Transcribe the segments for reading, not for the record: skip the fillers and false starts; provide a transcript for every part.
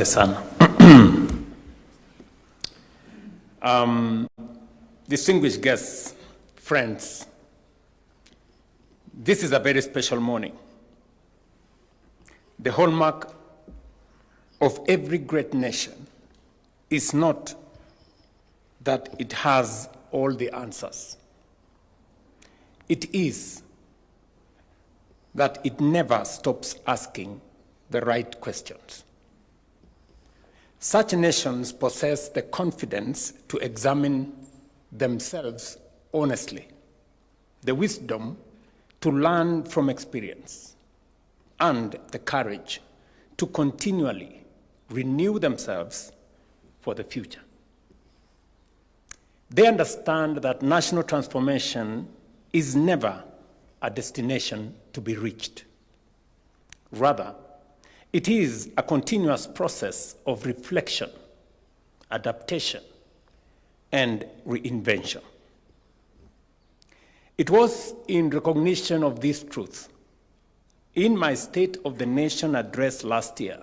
Asante sana. Distinguished guests, friends, this is a very special morning. The hallmark of every great nation is not that it has all the answers. It is that it never stops asking the right questions. Such nations possess the confidence to examine themselves honestly, the wisdom to learn from experience, and the courage to continually renew themselves for the future. They understand that national transformation is never a destination to be reached. Rather, it is a continuous process of reflection, adaptation, and reinvention. It was in recognition of this truth, in my State of the Nation address last year,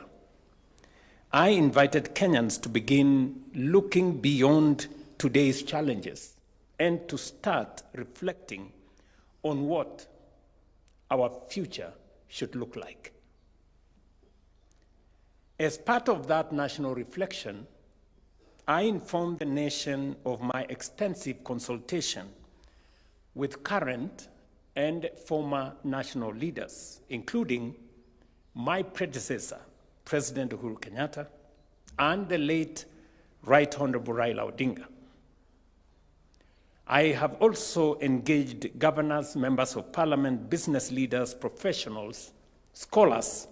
I invited Kenyans to begin looking beyond today's challenges and to start reflecting on what our future should look like. As part of that national reflection, I informed the nation of my extensive consultation with current and former national leaders, including my predecessor, President Uhuru Kenyatta, and the late Right Honorable Raila Odinga. I have also engaged governors, members of parliament, business leaders, professionals, scholars,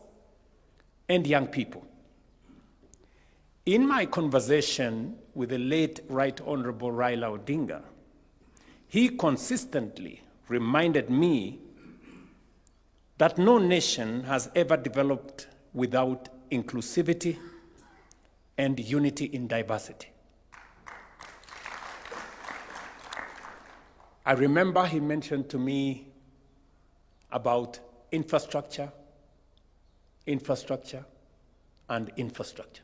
and young people. In my conversation with the late Right Honorable Raila Odinga, he consistently reminded me that no nation has ever developed without inclusivity and unity in diversity. I remember he mentioned to me about infrastructure, and infrastructure.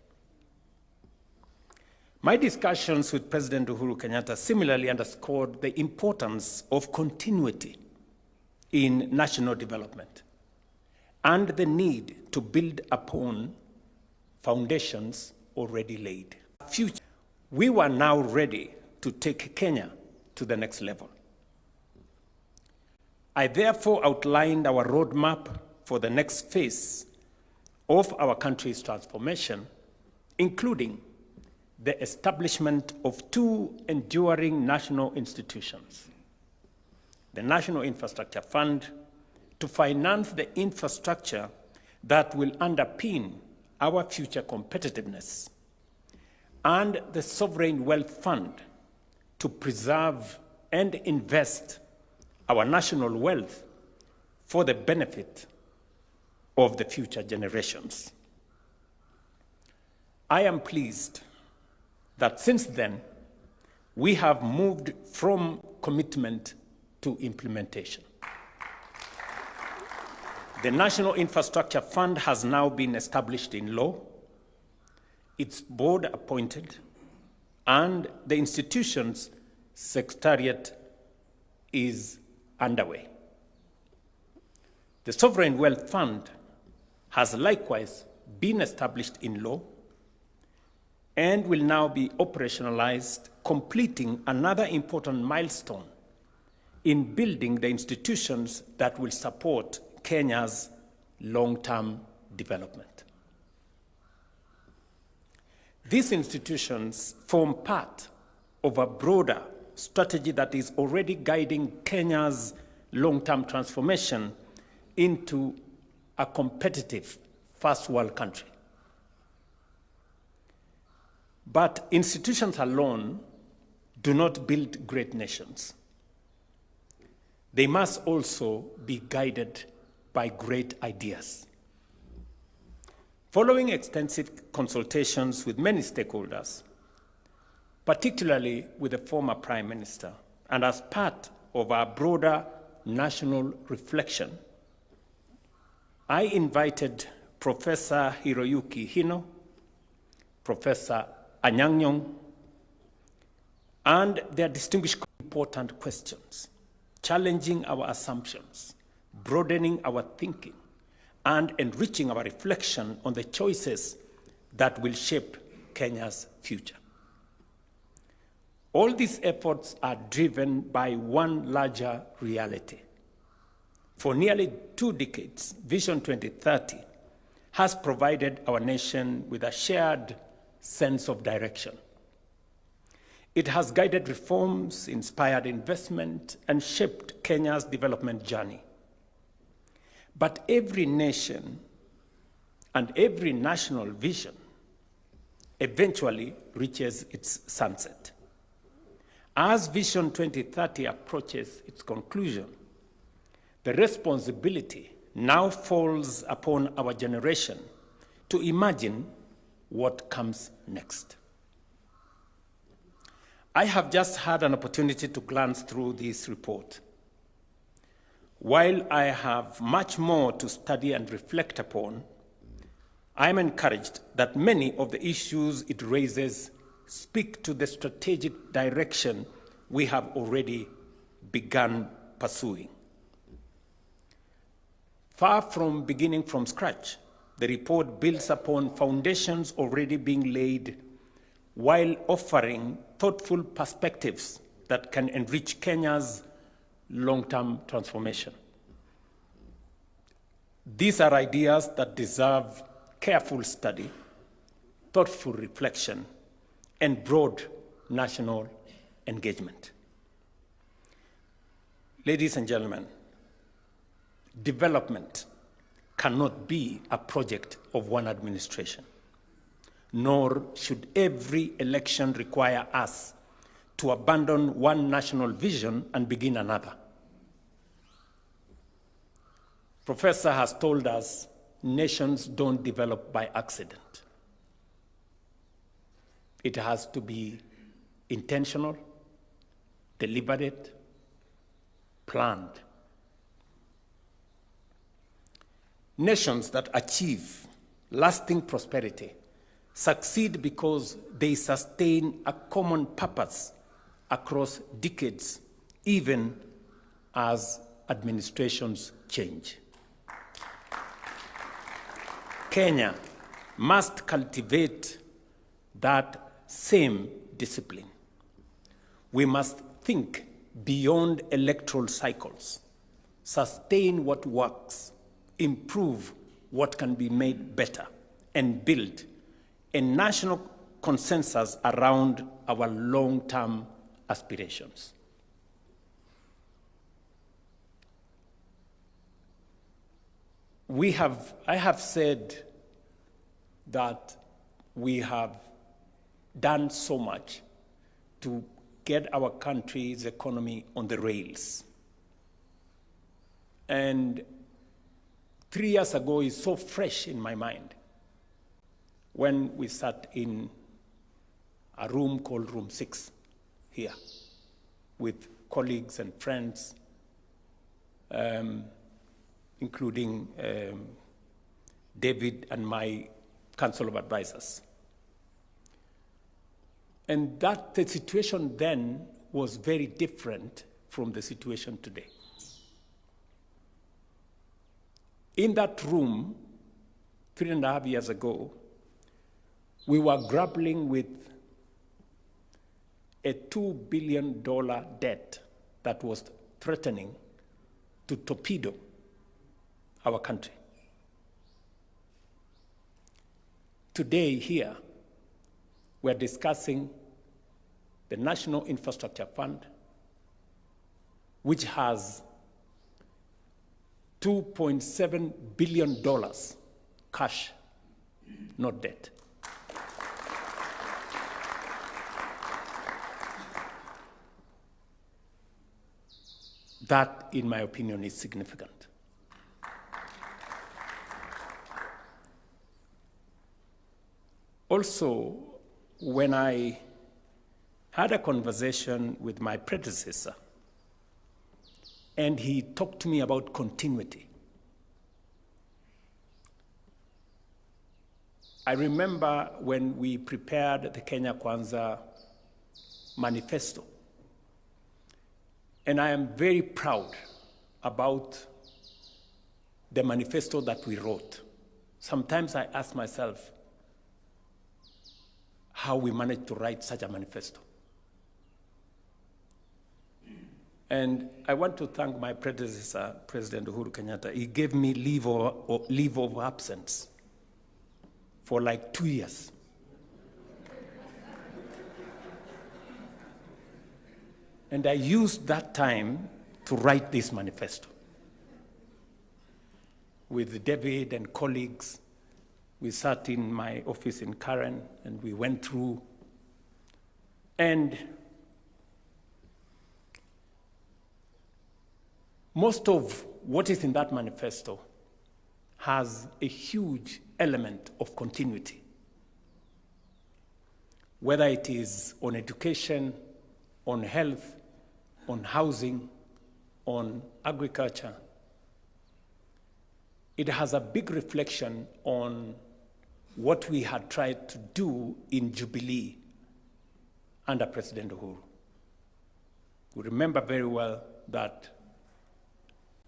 My discussions with President Uhuru Kenyatta similarly underscored the importance of continuity in national development and the need to build upon foundations already laid. We were now ready to take Kenya to the next level. I therefore outlined our roadmap for the next phase of our country's transformation, including the establishment of two enduring national institutions: the National Infrastructure Fund, to finance the infrastructure that will underpin our future competitiveness, and the Sovereign Wealth Fund, to preserve and invest our national wealth for the benefit of the future generations. I am pleased that since then, we have moved from commitment to implementation. The National Infrastructure Fund has now been established in law, its board appointed, and the institution's secretariat is underway. The Sovereign Wealth Fund has likewise been established in law and will now be operationalized, completing another important milestone in building the institutions that will support Kenya's long-term development. These institutions form part of a broader strategy that is already guiding Kenya's long-term transformation into a competitive first world country. But institutions alone do not build great nations. They must also be guided by great ideas. Following extensive consultations with many stakeholders, particularly with the former Prime Minister, and as part of our broader national reflection, I invited Professor Hiroyuki Hino, Professor Anyang', and their distinguished important questions, challenging our assumptions, broadening our thinking, and enriching our reflection on the choices that will shape Kenya's future. All these efforts are driven by one larger reality. For nearly 2 decades, Vision 2030 has provided our nation with a shared sense of direction. It has guided reforms, inspired investment, and shaped Kenya's development journey. But every nation and every national vision eventually reaches its sunset. As Vision 2030 approaches its conclusion, the responsibility now falls upon our generation to imagine what comes next. I have just had an opportunity to glance through this report. While I have much more to study and reflect upon, I am encouraged that many of the issues it raises speak to the strategic direction we have already begun pursuing. Far from beginning from scratch, the report builds upon foundations already being laid while offering thoughtful perspectives that can enrich Kenya's long-term transformation. These are ideas that deserve careful study, thoughtful reflection, and broad national engagement. Ladies and gentlemen, development cannot be a project of one administration, nor should every election require us to abandon one national vision and begin another. Professor has told us nations don't develop by accident. It has to be intentional, deliberate, planned. Nations that achieve lasting prosperity succeed because they sustain a common purpose across decades, even as administrations change. Kenya must cultivate that same discipline. We must think beyond electoral cycles, sustain what works, improve what can be made better, and build a national consensus around our long-term aspirations. I have said that we have done so much to get our country's economy on the rails. And 3 years ago is so fresh in my mind when we sat in a room called Room 6 here with colleagues and friends, including David and my Council of Advisors. And that the situation then was very different from the situation today. In that room, 3.5 years ago, we were grappling with a $2 billion debt that was threatening to torpedo our country. Today here, we're discussing the National Infrastructure Fund, which has $2.7 billion cash, not debt. That, in my opinion, is significant. Also, when I had a conversation with my predecessor, and he talked to me about continuity, I remember when we prepared the Kenya Kwanza manifesto, and I am very proud about the manifesto that we wrote. Sometimes I ask myself how we managed to write such a manifesto. And I want to thank my predecessor, President Uhuru Kenyatta. He gave me leave of absence for like 2 years. And I used that time to write this manifesto. With David and colleagues, we sat in my office in Karen and we went through. And most of what is in that manifesto has a huge element of continuity. Whether it is on education, on health, on housing, on agriculture, it has a big reflection on what we had tried to do in Jubilee under President Uhuru. We remember very well that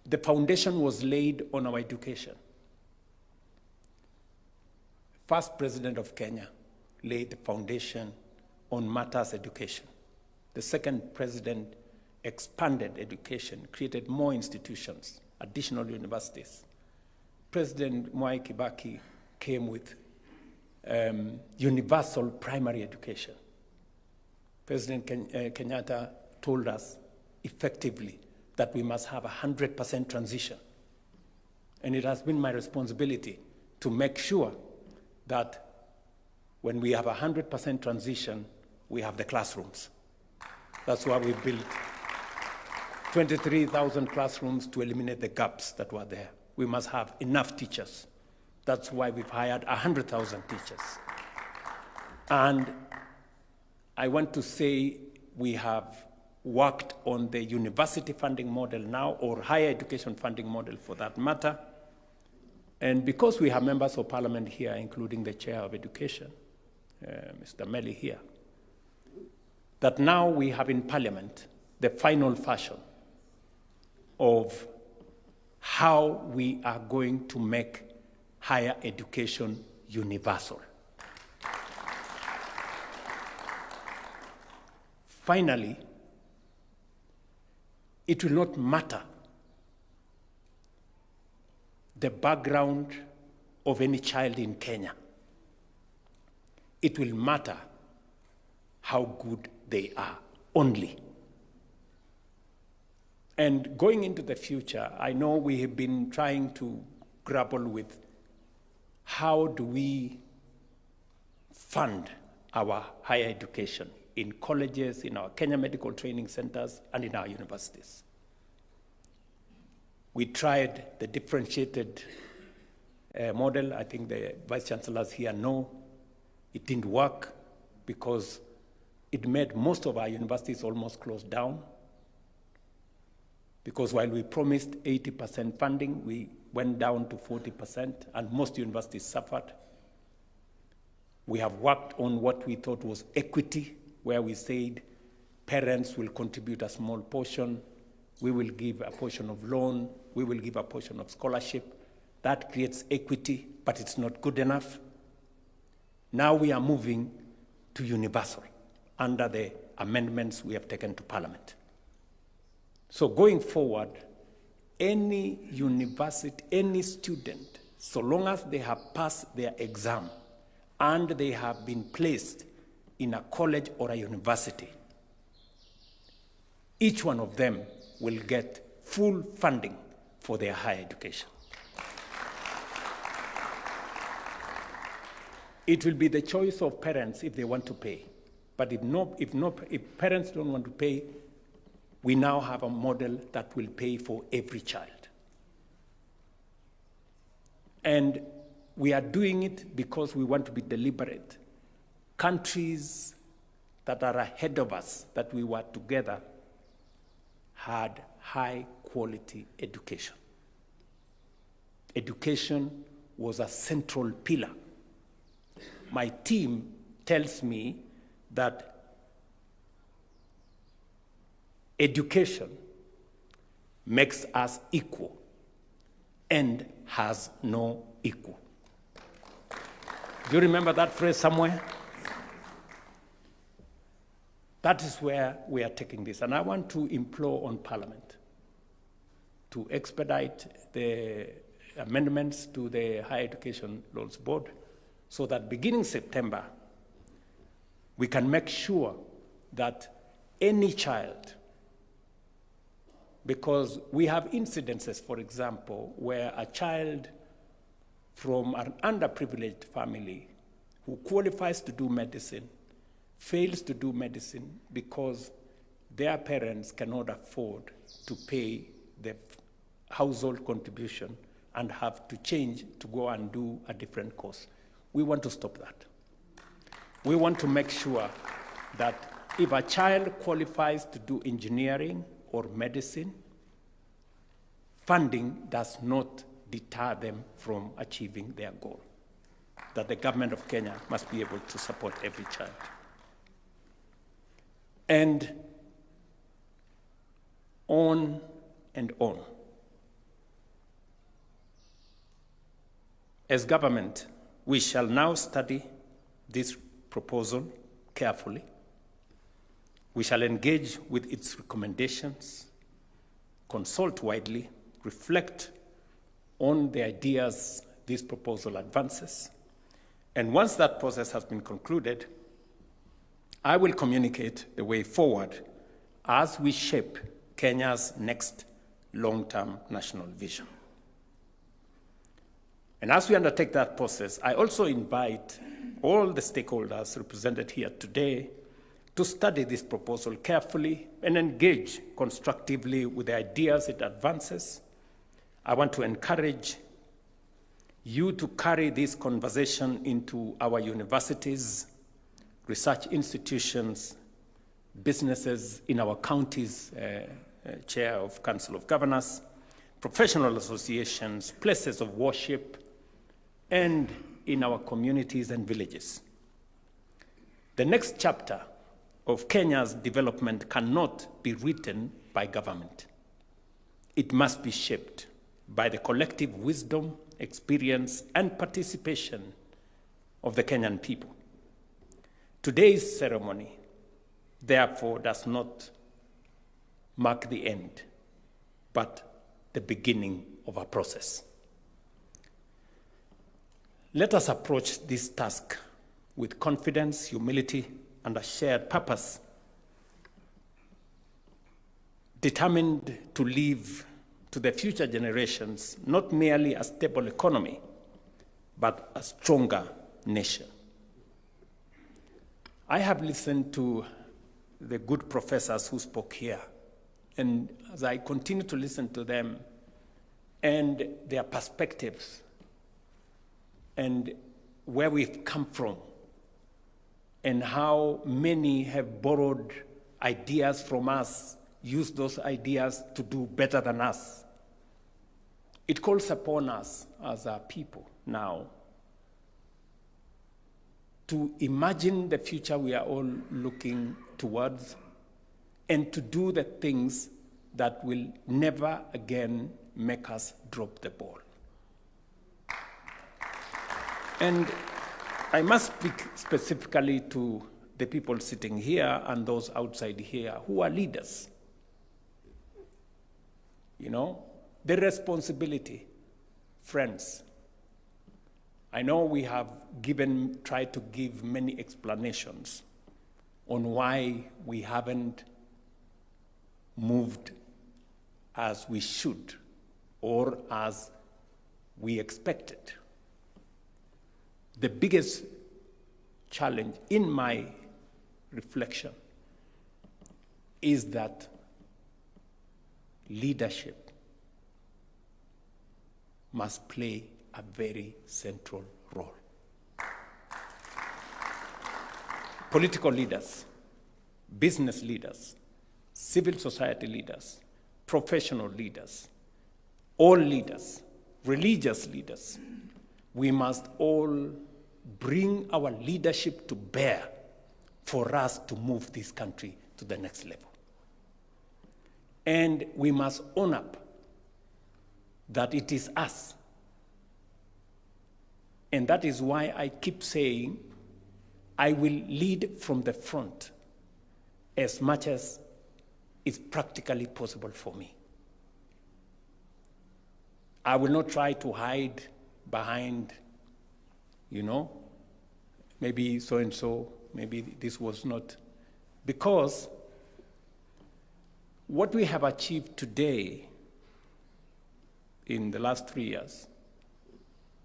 the foundation was laid on our education. First president of Kenya laid the foundation on matters education. The second president expanded education, created more institutions, additional universities. President Mwai Kibaki came with universal primary education. President Kenyatta told us effectively that we must have 100% transition. And it has been my responsibility to make sure that when we have 100% transition, we have the classrooms. That's why we built 23,000 classrooms to eliminate the gaps that were there. We must have enough teachers. That's why we've hired 100,000 teachers. And I want to say we have worked on the university funding model now, or higher education funding model for that matter. And because we have members of parliament here, including the chair of education, Mr. Meli here, that now we have in parliament the final version of how we are going to make higher education universal. Finally, it will not matter the background of any child in Kenya. It will matter how good they are only. And going into the future, I know we have been trying to grapple with how do we fund our higher education in colleges, in our Kenya medical training centers, and in our universities. We tried the differentiated model. I think the vice chancellors here know it didn't work because it made most of our universities almost close down. Because while we promised 80% funding, we went down to 40%, and most universities suffered. We have worked on what we thought was equity, where we said parents will contribute a small portion, we will give a portion of loan, we will give a portion of scholarship. That creates equity, but it's not good enough. Now we are moving to universal under the amendments we have taken to Parliament. So going forward, any university, any student, so long as they have passed their exam and they have been placed in a college or a university, each one of them will get full funding for their higher education. It will be the choice of parents if they want to pay. But if parents don't want to pay, we now have a model that will pay for every child. And we are doing it because we want to be deliberate. Countries that are ahead of us, that we were together, had high quality education. Education was a central pillar my team tells me that education makes us equal and has no equal. Do you remember that phrase somewhere? That is where we are taking this. And I want to implore on Parliament to expedite the amendments to the Higher Education Laws Board so that beginning September, we can make sure that any child, because we have incidences, for example, where a child from an underprivileged family who qualifies to do medicine fails to do medicine because their parents cannot afford to pay the household contribution and have to change to go and do a different course. We want to stop that. We want to make sure that if a child qualifies to do engineering or medicine, funding does not deter them from achieving their goal, that the government of Kenya must be able to support every child. And on and on. As government, we shall now study this proposal carefully. We shall engage with its recommendations, consult widely, reflect on the ideas this proposal advances. And once that process has been concluded, I will communicate the way forward as we shape Kenya's next long-term national vision. And as we undertake that process, I also invite all the stakeholders represented here today to study this proposal carefully and engage constructively with the ideas it advances. I want to encourage you to carry this conversation into our universities, research institutions, businesses in our counties, chair of Council of Governors, professional associations, places of worship, and in our communities and villages. The next chapter of Kenya's development cannot be written by government. It must be shaped by the collective wisdom, experience, and participation of the Kenyan people. Today's ceremony, therefore, does not mark the end, but the beginning of a process. Let us approach this task with confidence, humility, and a shared purpose, determined to leave to the future generations not merely a stable economy, but a stronger nation. I have listened to the good professors who spoke here, and as I continue to listen to them and their perspectives and where we've come from and how many have borrowed ideas from us, used those ideas to do better than us, it calls upon us as a people now to imagine the future we are all looking towards and to do the things that will never again make us drop the ball. And I must speak specifically to the people sitting here and those outside here who are leaders. You know, the responsibility, friends. I know we have tried to give many explanations on why we haven't moved as we should or as we expected. The biggest challenge in my reflection is that leadership must play a very central role. Political leaders, business leaders, civil society leaders, professional leaders, all leaders, religious leaders, we must all bring our leadership to bear for us to move this country to the next level. And we must own up that it is us. And that is why I keep saying, I will lead from the front as much as is practically possible for me. I will not try to hide behind, maybe so-and-so, maybe this was not. Because what we have achieved today in the last 3 years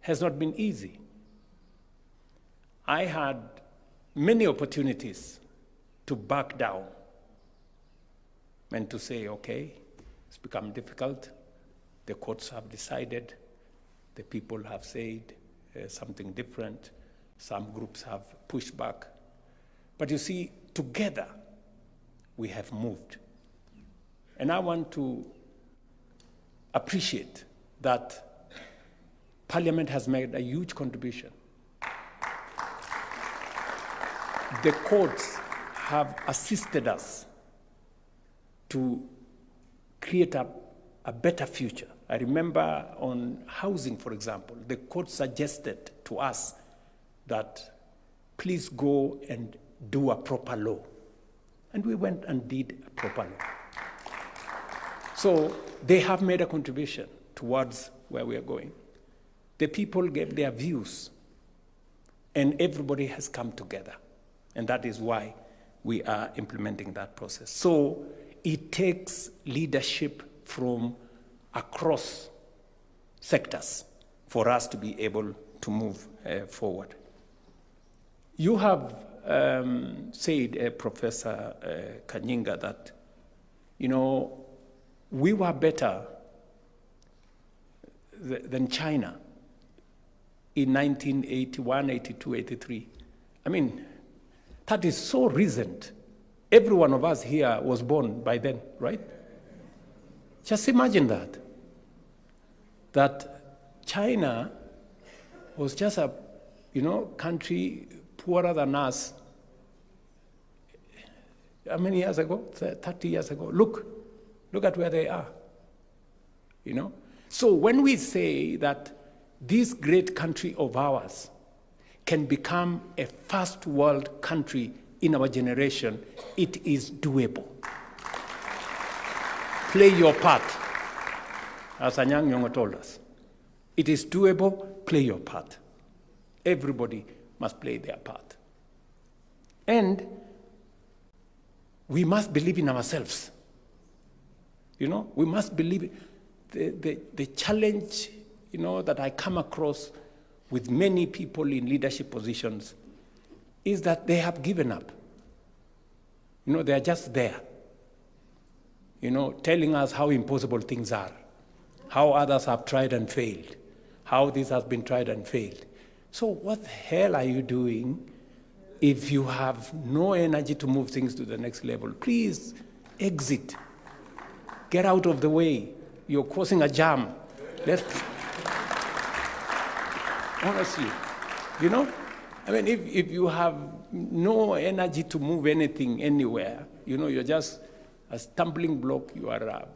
has not been easy. I had many opportunities to back down and to say, okay, it's become difficult. The courts have decided. The people have said something different. Some groups have pushed back. But you see, together, we have moved. And I want to appreciate that Parliament has made a huge contribution. The courts have assisted us to create a better future. I remember on housing, for example, the court suggested to us that please go and do a proper law. And we went and did a proper law. So they have made a contribution towards where we are going. The people gave their views, and everybody has come together. And that is why we are implementing that process. So it takes leadership from across sectors for us to be able to move forward. You have said, Professor Kanyinga, that, we were better than China in 1981, 82, 83. I mean, that is so recent. Every one of us here was born by then, right? Just imagine that. That China was just a, country poorer than us. How many years ago? 30 years ago. Look at where they are. So when we say that this great country of ours can become a first world country in our generation, it is doable. Play your part, as Anyang Nyong'o told us. It is doable, play your part. Everybody must play their part. And we must believe in ourselves. We must believe. The challenge, that I come across with many people in leadership positions is that they have given up. They are just there, telling us how impossible things are, how others have tried and failed, how this has been tried and failed. So what the hell are you doing if you have no energy to move things to the next level? Please exit. Get out of the way. You're causing a jam. Honestly, if you have no energy to move anything anywhere, you're just a stumbling block. You are,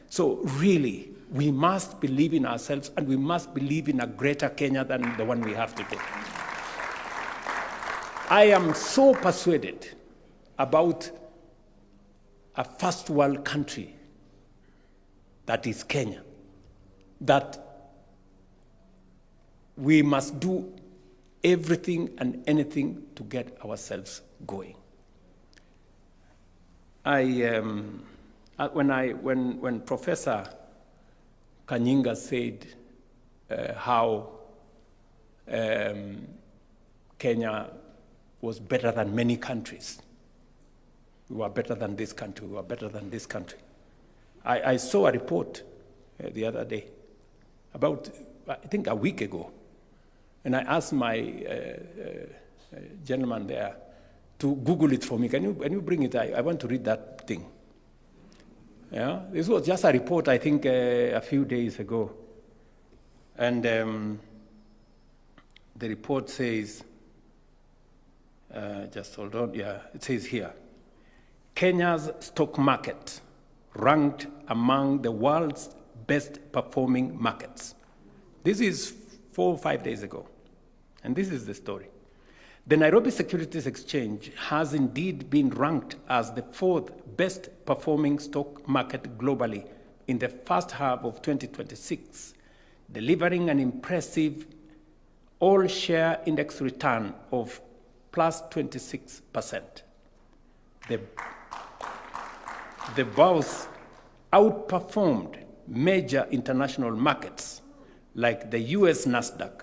So really, we must believe in ourselves, and we must believe in a greater Kenya than the one we have today. I am so persuaded about a first world country that is Kenya, that we must do everything and anything to get ourselves going. When Professor Kanyinga said how Kenya was better than many countries, we were better than this country, we were better than this country. I saw a report the other day, about, I think, a week ago, and I asked my gentleman there to Google it for me. Can you bring it? I want to read that thing. Yeah, this was just a report, I think, a few days ago. And the report says, just hold on, yeah, it says here, Kenya's stock market ranked among the world's best performing markets. This is 4 or 5 days ago, and this is the story. The Nairobi Securities Exchange has indeed been ranked as the 4th best performing stock market globally in the first half of 2026, delivering an impressive all-share index return of plus 26%. The bourse outperformed major international markets like the US Nasdaq,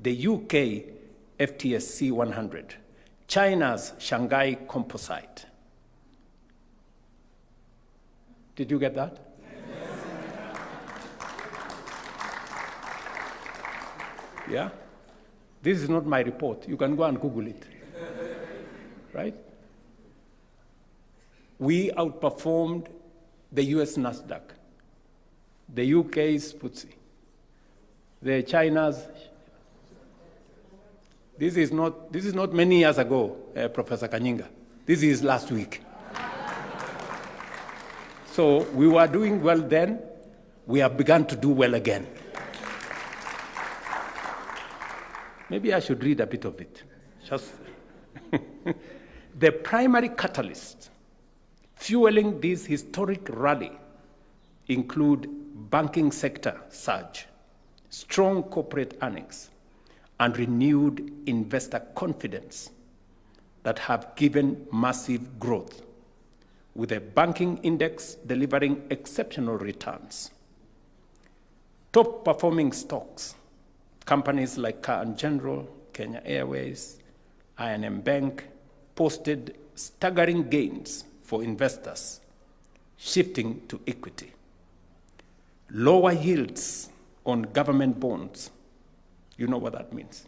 the UK FTSE 100, China's Shanghai Composite. Did you get that? Yeah? This is not my report. You can go and Google it. Right? We outperformed the US Nasdaq, the UK's FTSE, the China's. This is not many years ago, Professor Kanyinga. This is last week. So we were doing well then. We have begun to do well again. Maybe I should read a bit of it. Just the primary catalyst fueling this historic rally include banking sector surge, strong corporate earnings, and renewed investor confidence that have given massive growth, with the banking index delivering exceptional returns. Top performing stocks, companies like Car and General, Kenya Airways, I&M Bank, posted staggering gains for investors, shifting to equity. Lower yields on government bonds, you know what that means,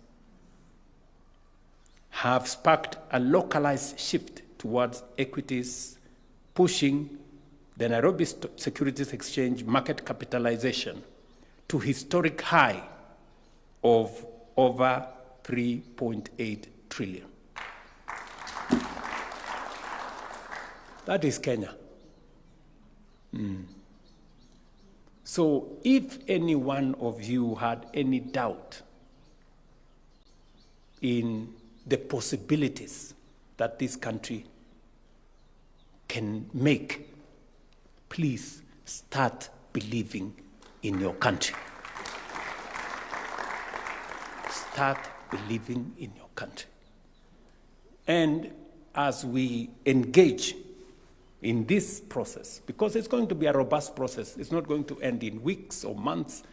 have sparked a localized shift towards equities, pushing the Nairobi Securities Exchange market capitalization to historic high of over 3.8 trillion. That is Kenya. So if any one of you had any doubt in the possibilities that this country can make, please start believing in your country. Start believing in your country. And as we engage in this process, because it's going to be a robust process, it's not going to end in weeks or months,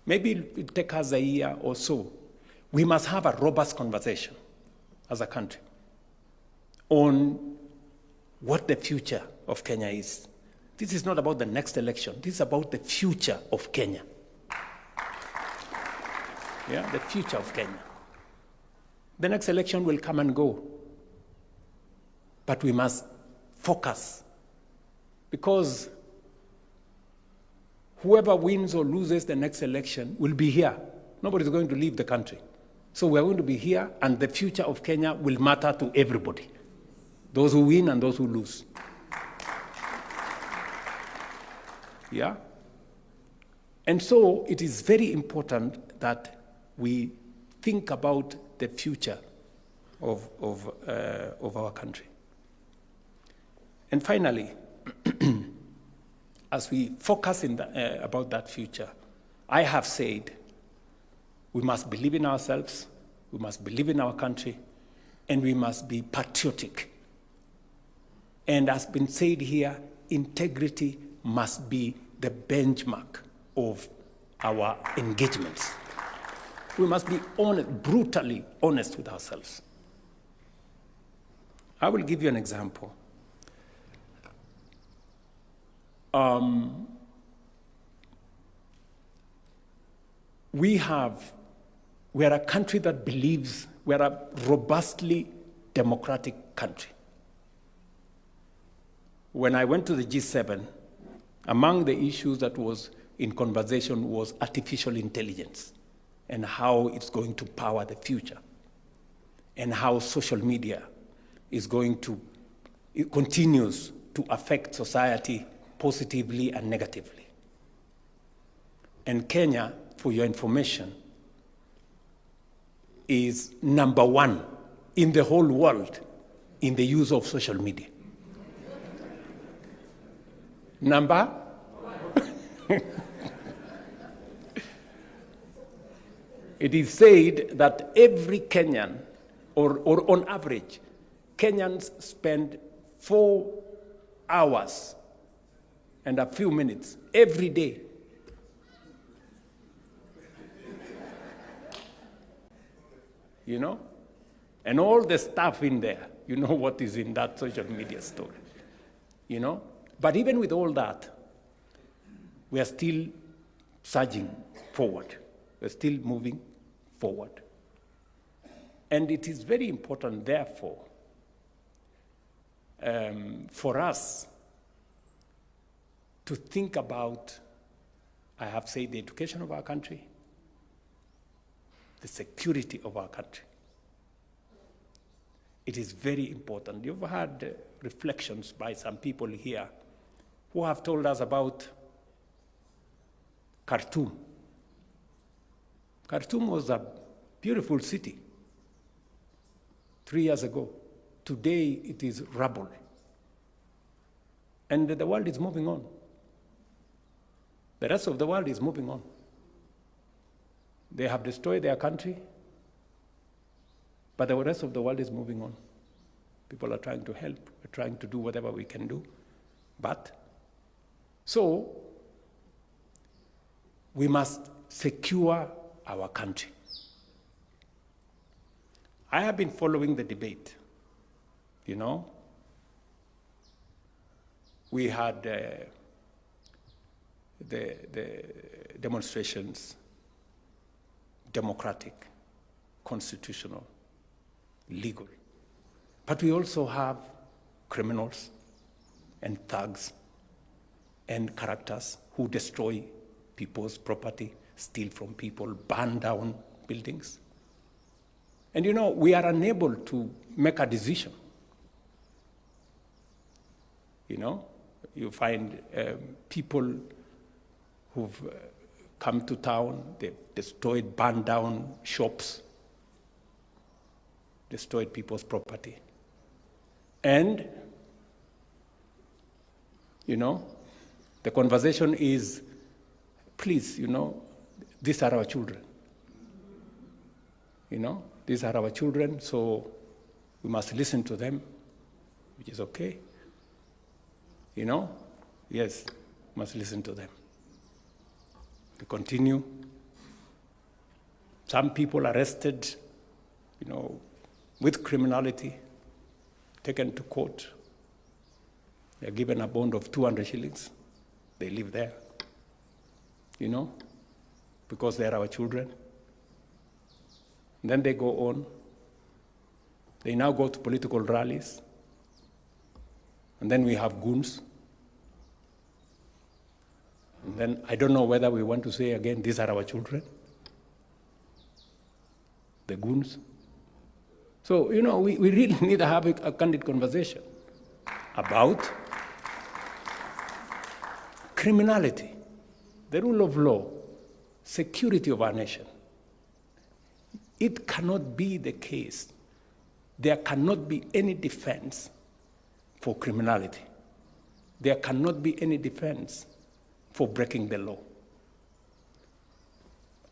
maybe it'll take us a year or so, we must have a robust conversation as a country on what the future of Kenya is. This is not about the next election. This is about the future of Kenya. Yeah, the future of Kenya. The next election will come and go, but we must focus, because whoever wins or loses the next election will be here. Nobody's going to leave the country. So we're going to be here, and the future of Kenya will matter to everybody, those who win and those who lose. Yeah? And so it is very important that we think about the future of our country. And finally, as we focus about that future, I have said we must believe in ourselves, we must believe in our country, and we must be patriotic. And as been said here, integrity must be the benchmark of our engagements. We must be honest, brutally honest with ourselves. I will give you an example. We are a country that believes we are a robustly democratic country. When I went to the G7, among the issues that was in conversation was artificial intelligence. and how it's going to power the future, and how social media is going to, it continues to affect society positively and negatively. And Kenya, for your information, is #1 in the whole world in the use of social media. Number? It is said that every Kenyan, or on average, Kenyans spend 4 hours and a few minutes every day you know? And all the stuff in there, you know what is in that social media story, you know? But even with all that, we are still surging forward. We're still moving forward. And it is very important, therefore, for us to think about, I have said, the education of our country, the security of our country. It is very important. You've had reflections by some people here who have told us about Khartoum. Khartoum was a beautiful city 3 years ago. Today it is rubble. And the world is moving on. The rest of the world is moving on. They have destroyed their country, but the rest of the world is moving on. People are trying to help, we're trying to do whatever we can do. So, we must secure our country. I have been following the debate, you know. We had the demonstrations, democratic, constitutional, legal. But we also have criminals and thugs and characters who destroy people's property, steal from people, burn down buildings. And you know, we are unable to make a decision. You know, you find people who've come to town, they've destroyed, burned down shops, destroyed people's property. And, you know, the conversation is, please, you know, these are our children. You know, these are our children, so we must listen to them, which is okay. You know, yes, must listen to them. We continue. Some people arrested, you know, with criminality, taken to court. They're given a bond of 200 shillings. They live there, you know, because they're our children. And then they go on. They now go to political rallies. And then we have goons. And then I don't know whether we want to say again, these are our children. The goons. So, you know, we really need to have a candid conversation about criminality, the rule of law, security of our nation. It cannot be the case. There cannot be any defense for criminality. There cannot be any defense for breaking the law.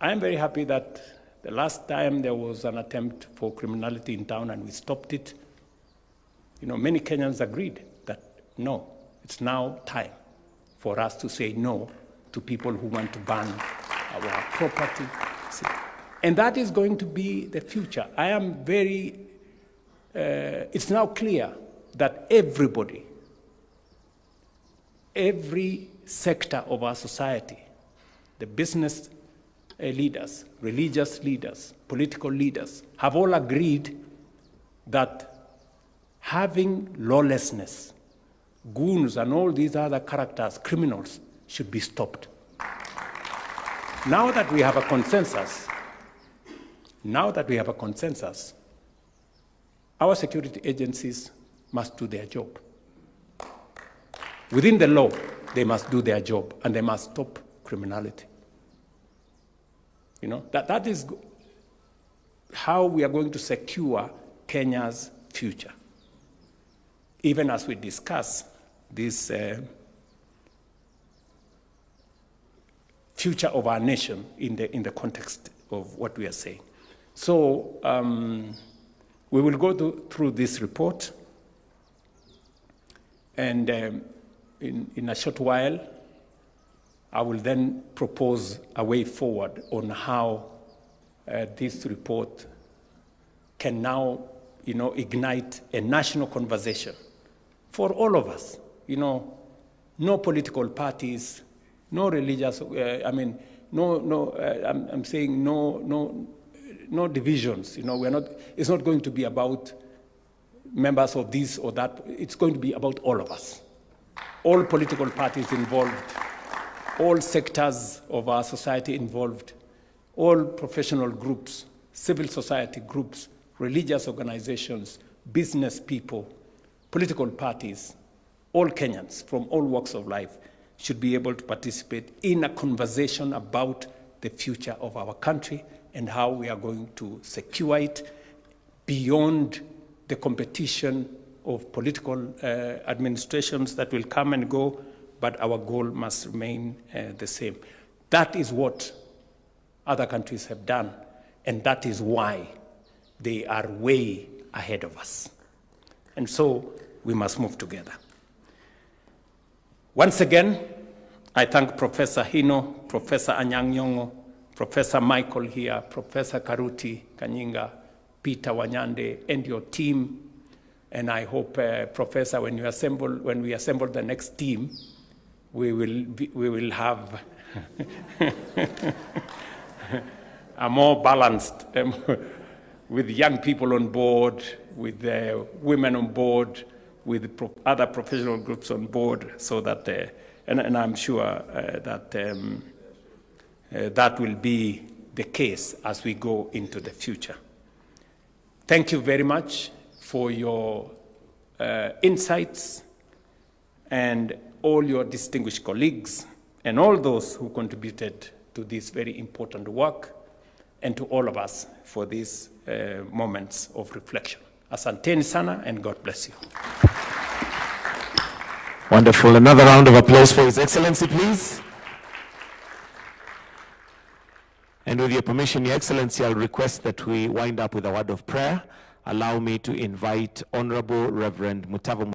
I am very happy that the last time there was an attempt for criminality in town and we stopped it, you know, many Kenyans agreed that no, it's now time for us to say no to people who want to ban our property. And that is going to be the future. I am very, it's now clear that everybody, every sector of our society, the business leaders, religious leaders, political leaders, have all agreed that having lawlessness, goons and all these other characters, criminals, should be stopped. Now that we have a consensus, Now that we have a consensus, our security agencies must do their job. Within the law, they must do their job, and they must stop criminality. You know, that is how we are going to secure Kenya's future. Even as we discuss this future of our nation in the context of what we are saying. So we will go through this report, and in a short while, I will then propose a way forward on how this report can now, you know, ignite a national conversation for all of us. You know, no political parties, no religious. I'm saying no divisions. You know, we're not. It's not going to be about members of this or that. It's going to be about all of us, all political parties involved, all sectors of our society involved, all professional groups, civil society groups, religious organizations, business people, political parties, all Kenyans from all walks of life should be able to participate in a conversation about the future of our country and how we are going to secure it beyond the competition of political administrations that will come and go, but our goal must remain the same. That is what other countries have done, and that is why they are way ahead of us. And so we must move together. Once again, I thank Professor Hino, Professor Anyang' Nyong'o, Professor Michael here, Professor Karuti Kanyinga, Peter Wanyande, and your team. And I hope, Professor, when we assemble the next team, we will have a more balanced, with young people on board, with women on board, with other professional groups on board, so that, and I'm sure that that will be the case as we go into the future. Thank you very much for your insights, and all your distinguished colleagues, and all those who contributed to this very important work, and to all of us for these moments of reflection. Asanteni sana, and God bless you. Wonderful. Another round of applause for His Excellency, please. And with your permission, Your Excellency, I'll request that we wind up with a word of prayer. Allow me to invite Honorable Reverend Mutavo